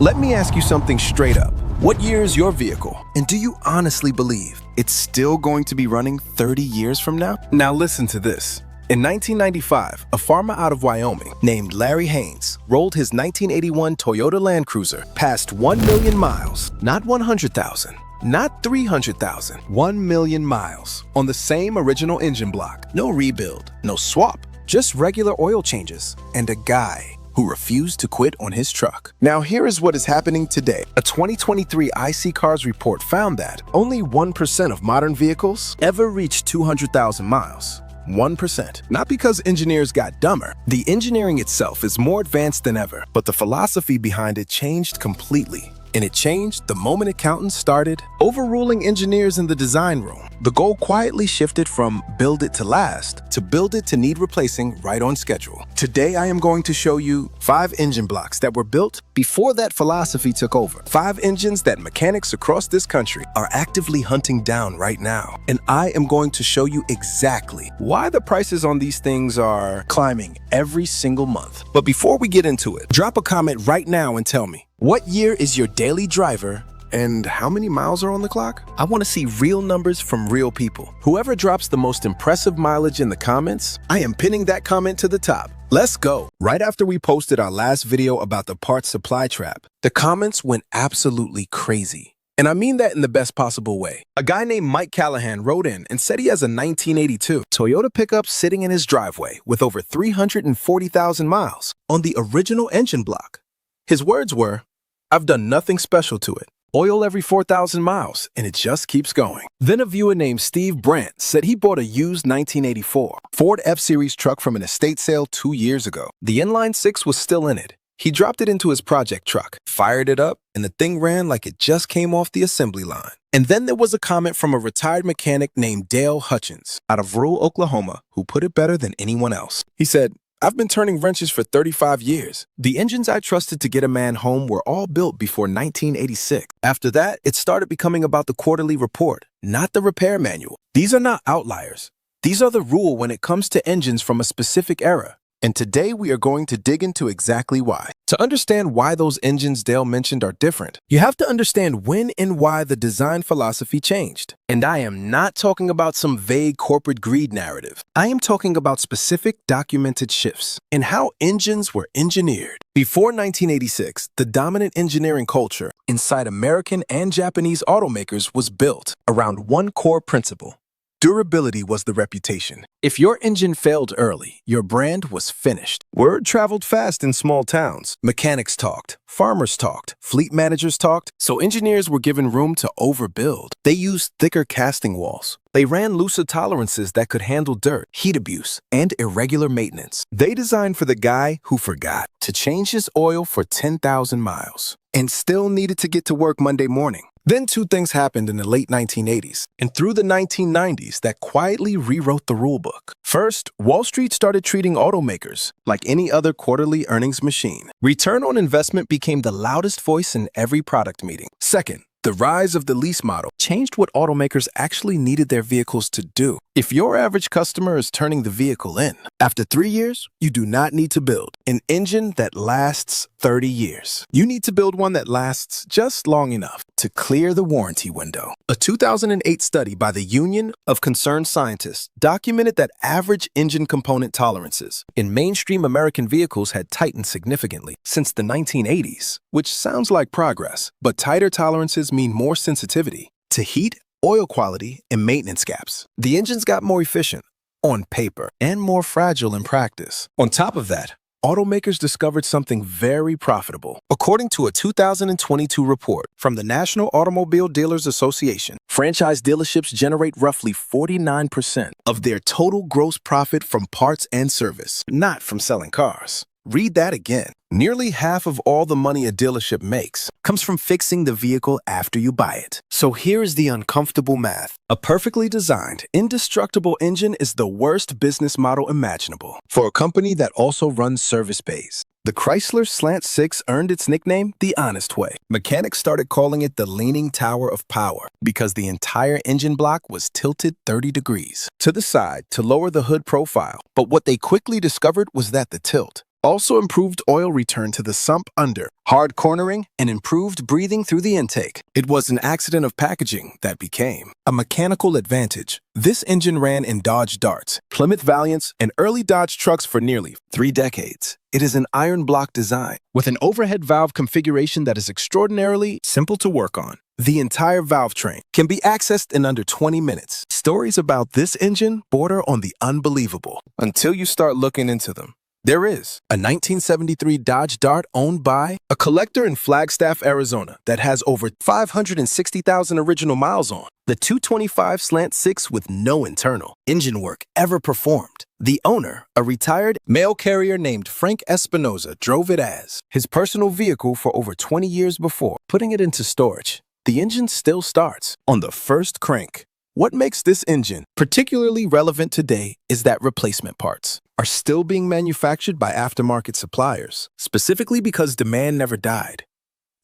Let me ask you something straight up. What year is your vehicle? And do you honestly believe it's still going to be running 30 years from now? Now listen to this. In 1995, a farmer out of Wyoming named Larry Haynes rolled his 1981 Toyota Land Cruiser past 1 million miles, not 100,000, not 300,000, 1 million miles on the same original engine block. No rebuild, no swap, just regular oil changes and a guy who refused to quit on his truck. Now here is what is happening today. A 2023 IC Cars report found that only 1% of modern vehicles ever reach 200,000 miles. 1%. Not because engineers got dumber. The engineering itself is more advanced than ever, but the philosophy behind it changed completely. And it changed the moment accountants started overruling engineers in the design room. The goal quietly shifted from build it to last to build it to need replacing right on schedule. Today, I am going to show you 5 engine blocks that were built before that philosophy took over. 5 engines that mechanics across this country are actively hunting down right now. And I am going to show you exactly why the prices on these things are climbing every single month. But before we get into it, drop a comment right now and tell me, what year is your daily driver and how many miles are on the clock? I want to see real numbers from real people. Whoever drops the most impressive mileage in the comments, I am pinning that comment to the top. Let's go. Right after we posted our last video about the parts supply trap, the comments went absolutely crazy. And I mean that in the best possible way. A guy named Mike Callahan wrote in and said he has a 1982 Toyota pickup sitting in his driveway with over 340,000 miles on the original engine block. His words were, "I've done nothing special to it. Oil every 4,000 miles, and it just keeps going." Then a viewer named Steve Brandt said he bought a used 1984 Ford F-Series truck from an estate sale 2 years ago. The inline 6 was still in it. He dropped it into his project truck, fired it up, and the thing ran like it just came off the assembly line. And then there was a comment from a retired mechanic named Dale Hutchins out of rural Oklahoma who put it better than anyone else. He said, "I've been turning wrenches for 35 years. The engines I trusted to get a man home were all built before 1986. After that, it started becoming about the quarterly report, not the repair manual. These are not outliers. These are the rule when it comes to engines from a specific era. And today we are going to dig into exactly why. To understand why those engines Dale mentioned are different, you have to understand when and why the design philosophy changed. And I am not talking about some vague corporate greed narrative. I am talking about specific documented shifts in how engines were engineered. Before 1986, the dominant engineering culture inside American and Japanese automakers was built around one core principle. Durability was the reputation. If your engine failed early, your brand was finished. Word traveled fast in small towns. Mechanics talked, farmers talked, fleet managers talked, so engineers were given room to overbuild. They used thicker casting walls. They ran looser tolerances that could handle dirt, heat abuse, and irregular maintenance. They designed for the guy who forgot to change his oil for 10,000 miles and still needed to get to work Monday morning. Then 2 things happened in the late 1980s and through the 1990s that quietly rewrote the rulebook. First, Wall Street started treating automakers like any other quarterly earnings machine. Return on investment became the loudest voice in every product meeting. Second, the rise of the lease model changed what automakers actually needed their vehicles to do. If your average customer is turning the vehicle in, after 3 years, you do not need to build an engine that lasts 30 years. You need to build one that lasts just long enough to clear the warranty window. A 2008 study by the Union of Concerned Scientists documented that average engine component tolerances in mainstream American vehicles had tightened significantly since the 1980s, which sounds like progress, but tighter tolerances mean more sensitivity to heat, oil quality, and maintenance gaps. The engines got more efficient on paper and more fragile in practice. On top of that, automakers discovered something very profitable. According to a 2022 report from the National Automobile Dealers Association, franchise dealerships generate roughly 49% of their total gross profit from parts and service, not from selling cars. Read that again. Nearly half of all the money a dealership makes comes from fixing the vehicle after you buy it. So here is the uncomfortable math. A perfectly designed, indestructible engine is the worst business model imaginable for a company that also runs service bays. The Chrysler Slant 6 earned its nickname the honest way. Mechanics started calling it the Leaning Tower of Power because the entire engine block was tilted 30 degrees to the side to lower the hood profile. But what they quickly discovered was that the tilt Also improved oil return to the sump under, hard cornering, and improved breathing through the intake. It was an accident of packaging that became a mechanical advantage. This engine ran in Dodge Darts, Plymouth Valiants, and early Dodge trucks for nearly 3 decades. It is an iron block design with an overhead valve configuration that is extraordinarily simple to work on. The entire valve train can be accessed in under 20 minutes. Stories about this engine border on the unbelievable until you start looking into them. There is a 1973 Dodge Dart owned by a collector in Flagstaff, Arizona that has over 560,000 original miles on. The 225/6 with no internal engine work ever performed. The owner, a retired mail carrier named Frank Espinoza, drove it as his personal vehicle for over 20 years before putting it into storage. The engine still starts on the first crank. What makes this engine particularly relevant today is that replacement parts are still being manufactured by aftermarket suppliers, specifically because demand never died.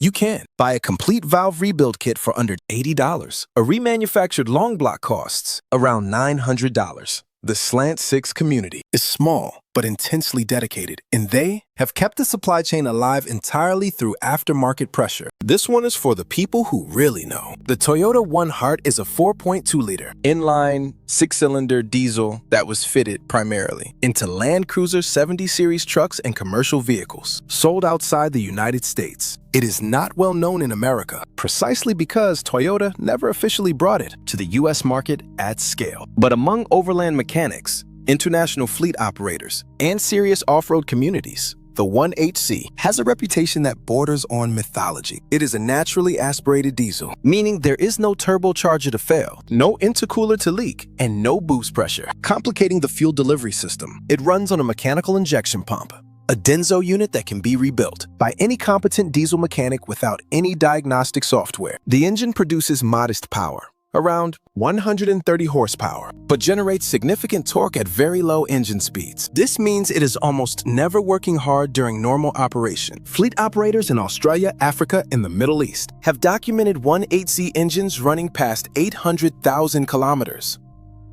You can buy a complete valve rebuild kit for under $80. A remanufactured long block costs around $900. The Slant 6 community is small but intensely dedicated, and they have kept the supply chain alive entirely through aftermarket pressure. This one is for the people who really know. The Toyota 1 Heart is a 4.2-liter inline 6-cylinder diesel that was fitted primarily into Land Cruiser 70 series trucks and commercial vehicles sold outside the United States. It is not well known in America, precisely because Toyota never officially brought it to the US market at scale. But among overland mechanics, international fleet operators, and serious off-road communities, the 1HC has a reputation that borders on mythology. It is a naturally aspirated diesel, meaning there is no turbocharger to fail, no intercooler to leak, and no boost pressure, complicating the fuel delivery system. It runs on a mechanical injection pump, a Denso unit that can be rebuilt by any competent diesel mechanic without any diagnostic software. The engine produces modest power, around 130 horsepower, but generates significant torque at very low engine speeds. This means it is almost never working hard during normal operation. Fleet operators in Australia, Africa, and the Middle East have documented 1HC engines running past 800,000 kilometers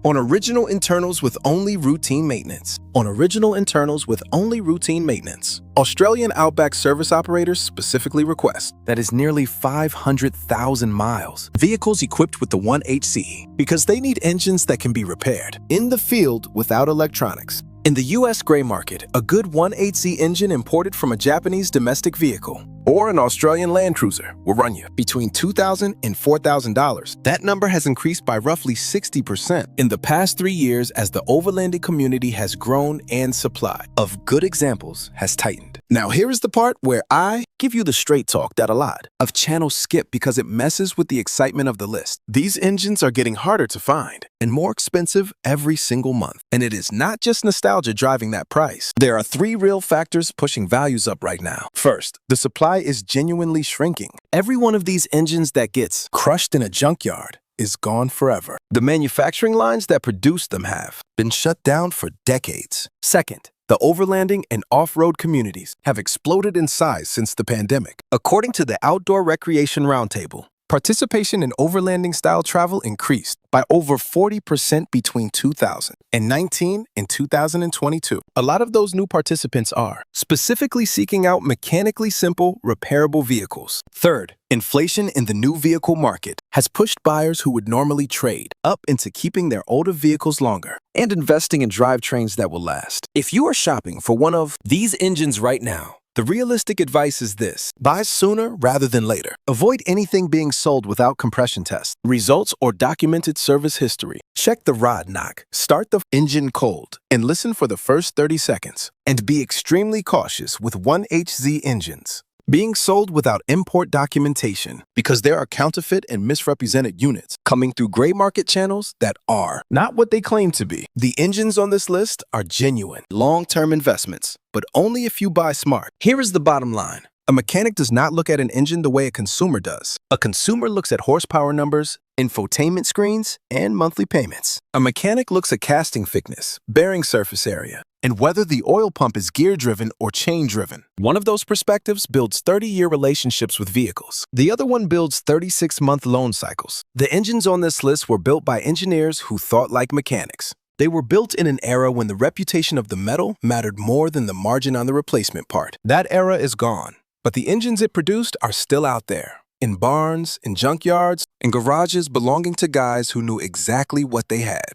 on original internals with only routine maintenance. Australian Outback service operators specifically request that is nearly 500,000 miles. Vehicles equipped with the 1HC because they need engines that can be repaired in the field without electronics. In the US gray market, a good 1HC engine imported from a Japanese domestic vehicle or an Australian Land Cruiser will run you between $2,000 and $4,000. That number has increased by roughly 60% in the past 3 years as the overlanding community has grown and supply of good examples has tightened. Now here is the part where I give you the straight talk that a lot of channels skip because it messes with the excitement of the list. These engines are getting harder to find and more expensive every single month. And it is not just nostalgia driving that price. There are 3 real factors pushing values up right now. First, the supply is genuinely shrinking. Every one of these engines that gets crushed in a junkyard is gone forever. The manufacturing lines that produce them have been shut down for decades. Second, the overlanding and off-road communities have exploded in size since the pandemic. According to the Outdoor Recreation Roundtable, participation in overlanding-style travel increased by over 40% between 2019 and 2022. A lot of those new participants are specifically seeking out mechanically simple, repairable vehicles. Third, inflation in the new vehicle market has pushed buyers who would normally trade up into keeping their older vehicles longer and investing in drivetrains that will last. If you are shopping for one of these engines right now, the realistic advice is this: buy sooner rather than later. Avoid anything being sold without compression tests, results, or documented service history. Check the rod knock, start the engine cold, and listen for the first 30 seconds. And be extremely cautious with 1HZ engines being sold without import documentation because there are counterfeit and misrepresented units coming through gray market channels that are not what they claim to be. The engines on this list are genuine, long-term investments, but only if you buy smart. Here is the bottom line. A mechanic does not look at an engine the way a consumer does. A consumer looks at horsepower numbers, infotainment screens, and monthly payments. A mechanic looks at casting thickness, bearing surface area, and whether the oil pump is gear-driven or chain-driven. One of those perspectives builds 30-year relationships with vehicles. The other one builds 36-month loan cycles. The engines on this list were built by engineers who thought like mechanics. They were built in an era when the reputation of the metal mattered more than the margin on the replacement part. That era is gone, but the engines it produced are still out there, in barns, in junkyards, in garages belonging to guys who knew exactly what they had.